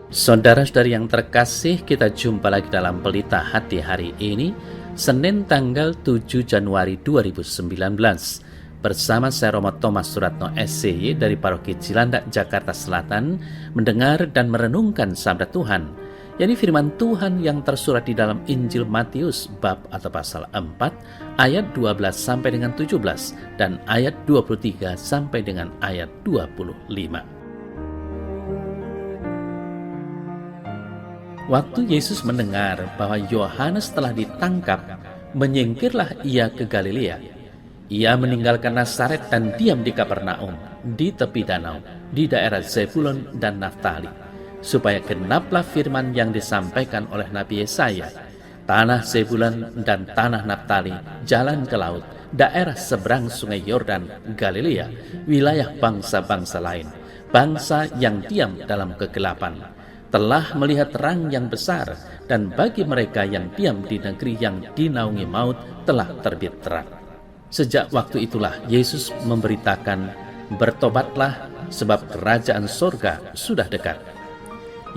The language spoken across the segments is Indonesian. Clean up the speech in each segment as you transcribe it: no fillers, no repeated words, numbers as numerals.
Saudara-saudari yang terkasih, kita jumpa lagi dalam Pelita Hati hari ini, Senin tanggal 7 Januari 2019. Bersama saya Romo Thomas Suratno SCY dari Paroki Cilandak, Jakarta Selatan, mendengar dan merenungkan sabda Tuhan, yakni firman Tuhan yang tersurat di dalam Injil Matius bab atau pasal 4 ayat 12 sampai dengan 17 dan ayat 23 sampai dengan ayat 25. Waktu Yesus mendengar bahwa Yohanes telah ditangkap, menyingkirlah ia ke Galilea. Ia meninggalkan Nazaret dan diam di Kapernaum, di tepi danau, di daerah Zebulon dan Naftali, supaya genaplah firman yang disampaikan oleh Nabi Yesaya. Tanah Zebulon dan tanah Naftali, jalan ke laut, daerah seberang sungai Yordan, Galilea, wilayah bangsa-bangsa lain, bangsa yang diam dalam kegelapan, telah melihat terang yang besar, dan bagi mereka yang diam di negeri yang dinaungi maut telah terbit terang. Sejak waktu itulah Yesus memberitakan, bertobatlah sebab kerajaan sorga sudah dekat.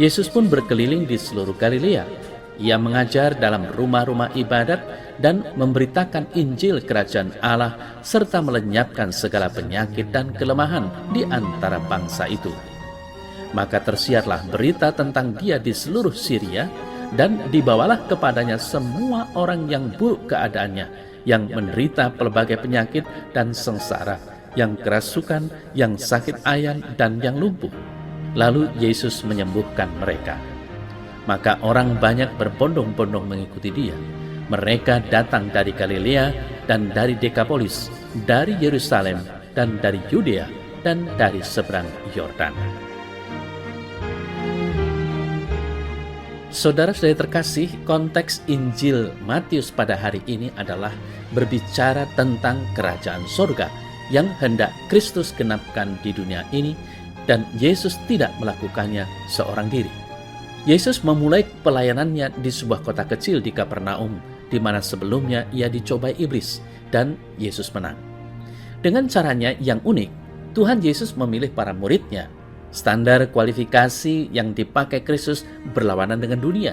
Yesus pun berkeliling di seluruh Galilea. Ia mengajar dalam rumah-rumah ibadat dan memberitakan Injil kerajaan Allah serta melenyapkan segala penyakit dan kelemahan di antara bangsa itu. Maka tersiarlah berita tentang dia di seluruh Syria, dan dibawalah kepadanya semua orang yang buruk keadaannya, yang menderita pelbagai penyakit dan sengsara, yang kerasukan, yang sakit ayan, dan yang lumpuh. Lalu Yesus menyembuhkan mereka. Maka orang banyak berbondong-bondong mengikuti dia. Mereka datang dari Galilea dan dari Dekapolis, dari Yerusalem dan dari Yudea dan dari seberang Yordan. Saudara-saudari terkasih, konteks Injil Matius pada hari ini adalah berbicara tentang kerajaan sorga yang hendak Kristus genapkan di dunia ini, dan Yesus tidak melakukannya seorang diri. Yesus memulai pelayanannya di sebuah kota kecil di Kapernaum, di mana sebelumnya ia dicobai iblis, dan Yesus menang. Dengan caranya yang unik, Tuhan Yesus memilih para muridnya. Standar kualifikasi yang dipakai Kristus berlawanan dengan dunia.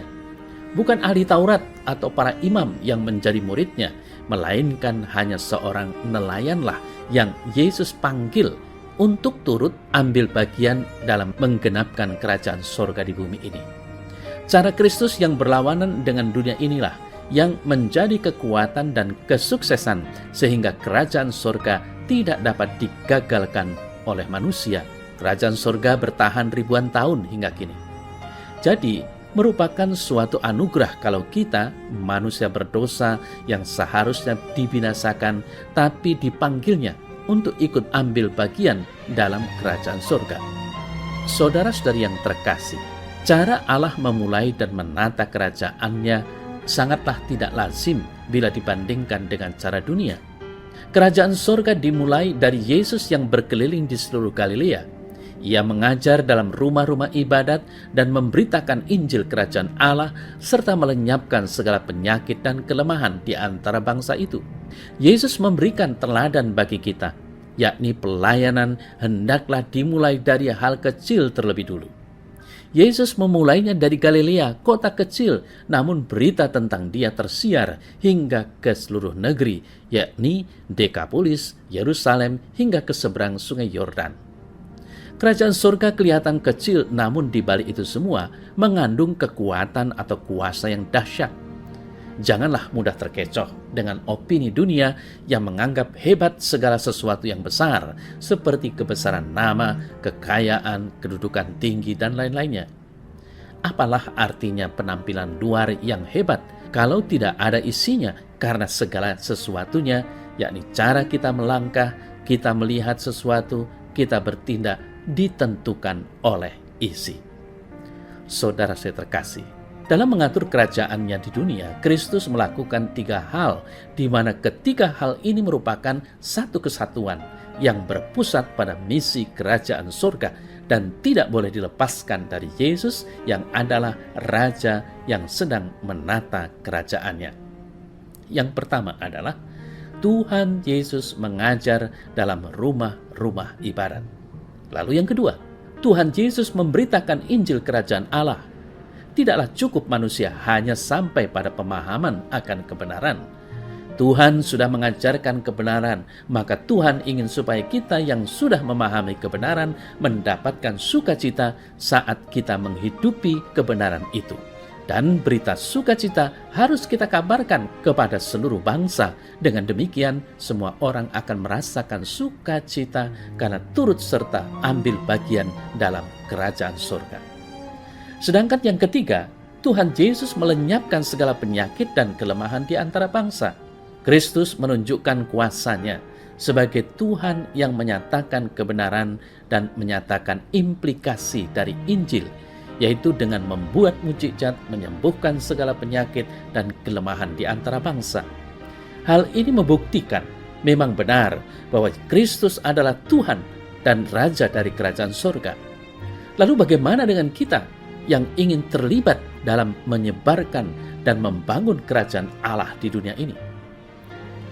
Bukan ahli Taurat atau para imam yang menjadi muridnya, melainkan hanya seorang nelayanlah yang Yesus panggil untuk turut ambil bagian dalam menggenapkan kerajaan sorga di bumi ini. Cara Kristus yang berlawanan dengan dunia inilah yang menjadi kekuatan dan kesuksesan sehingga kerajaan sorga tidak dapat digagalkan oleh manusia. Kerajaan sorga bertahan ribuan tahun hingga kini. Jadi, merupakan suatu anugerah kalau kita, manusia berdosa yang seharusnya dibinasakan, tapi dipanggilnya untuk ikut ambil bagian dalam kerajaan sorga. Saudara-saudari yang terkasih, cara Allah memulai dan menata kerajaannya sangatlah tidak lazim bila dibandingkan dengan cara dunia. Kerajaan sorga dimulai dari Yesus yang berkeliling di seluruh Galilea. Ia mengajar dalam rumah-rumah ibadat dan memberitakan Injil kerajaan Allah serta melenyapkan segala penyakit dan kelemahan di antara bangsa itu. Yesus memberikan teladan bagi kita, yakni pelayanan hendaklah dimulai dari hal kecil terlebih dulu. Yesus memulainya dari Galilea, kota kecil, namun berita tentang dia tersiar hingga ke seluruh negeri, yakni Dekapolis, Yerusalem, hingga ke seberang sungai Yordan. Kerajaan surga kelihatan kecil, namun di balik itu semua mengandung kekuatan atau kuasa yang dahsyat. Janganlah mudah terkecoh dengan opini dunia yang menganggap hebat segala sesuatu yang besar, seperti kebesaran nama, kekayaan, kedudukan tinggi, dan lain-lainnya. Apalah artinya penampilan luar yang hebat kalau tidak ada isinya, karena segala sesuatunya, yakni cara kita melangkah, kita melihat sesuatu, kita bertindak, ditentukan oleh isi. Saudara saya terkasih, dalam mengatur kerajaannya di dunia, Kristus melakukan 3 hal, di mana ketiga hal ini merupakan satu kesatuan yang berpusat pada misi kerajaan surga dan tidak boleh dilepaskan dari Yesus yang adalah Raja yang sedang menata kerajaannya. Yang pertama adalah Tuhan Yesus mengajar dalam rumah-rumah ibadat. Lalu yang kedua, Tuhan Yesus memberitakan Injil Kerajaan Allah. Tidaklah cukup manusia hanya sampai pada pemahaman akan kebenaran. Tuhan sudah mengajarkan kebenaran, maka Tuhan ingin supaya kita yang sudah memahami kebenaran mendapatkan sukacita saat kita menghidupi kebenaran itu. Dan berita sukacita harus kita kabarkan kepada seluruh bangsa. Dengan demikian, semua orang akan merasakan sukacita karena turut serta ambil bagian dalam kerajaan surga. Sedangkan yang ketiga, Tuhan Yesus melenyapkan segala penyakit dan kelemahan di antara bangsa. Kristus menunjukkan kuasa-Nya sebagai Tuhan yang menyatakan kebenaran dan menyatakan implikasi dari Injil, yaitu dengan membuat mukjizat, menyembuhkan segala penyakit dan kelemahan di antara bangsa. Hal ini membuktikan memang benar bahwa Kristus adalah Tuhan dan Raja dari kerajaan surga. Lalu bagaimana dengan kita yang ingin terlibat dalam menyebarkan dan membangun kerajaan Allah di dunia ini?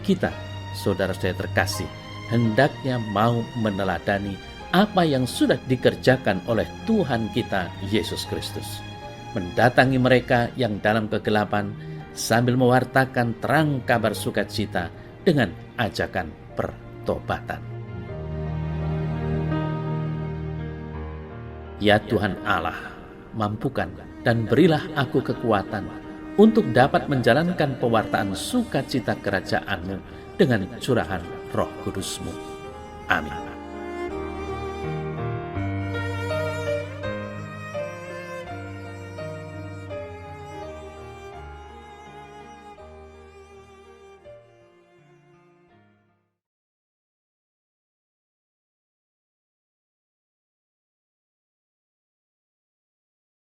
Kita, saudara saya terkasih, hendaknya mau meneladani apa yang sudah dikerjakan oleh Tuhan kita Yesus Kristus. Mendatangi mereka yang dalam kegelapan sambil mewartakan terang kabar sukacita dengan ajakan pertobatan. Ya Tuhan Allah, mampukan dan berilah aku kekuatan untuk dapat menjalankan pewartaan sukacita kerajaan-Mu dengan curahan Roh Kudus-Mu. Amin.